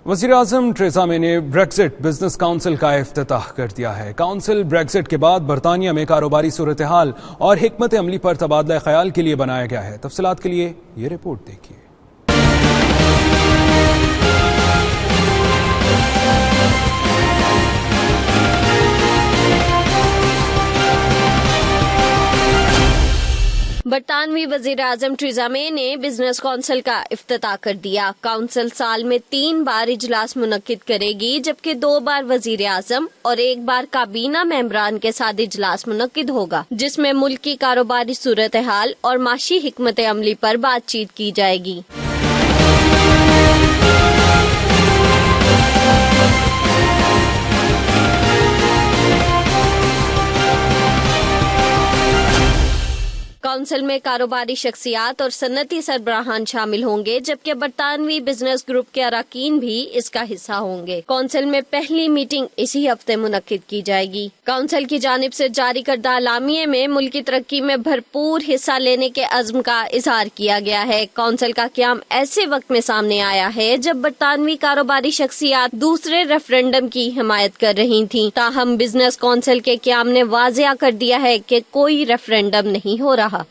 وزیراعظم Theresa May نے Brexit business council کا افتتاح کر دیا ہے۔ کونسل بریگزٹ کے بعد برطانیہ میں کاروباری صورتحال اور حکمت عملی پر تبادلہ خیال کے لیے بنایا گیا ہے۔ تفصیلات کے لیے یہ رپورٹ دیکھیے۔ برطانوی وزیر اعظم ٹریزا مے نے بزنس کونسل کا افتتاح کر دیا۔ کونسل سال میں 3 بار اجلاس منعقد کرے گی، جبکہ 2 بار وزیر اعظم اور 1 بار کابینہ ممبران کے ساتھ اجلاس منعقد ہوگا، جس میں ملک کی کاروباری صورتحال اور معاشی حکمت عملی پر بات چیت کی جائے گی۔ کونسل میں کاروباری شخصیات اور صنعتی سربراہان شامل ہوں گے، جبکہ برطانوی بزنس گروپ کے اراکین بھی اس کا حصہ ہوں گے۔ کونسل میں پہلی میٹنگ اسی ہفتے منعقد کی جائے گی۔ کونسل کی جانب سے جاری کردہ اعلامیے میں ملکی ترقی میں بھرپور حصہ لینے کے عزم کا اظہار کیا گیا ہے۔ کونسل کا قیام ایسے وقت میں سامنے آیا ہے جب برطانوی کاروباری شخصیات دوسرے ریفرنڈم کی حمایت کر رہی تھیں، تاہم بزنس کونسل کے قیام نے واضح کر دیا ہے کہ کوئی ریفرنڈم نہیں ہو رہا۔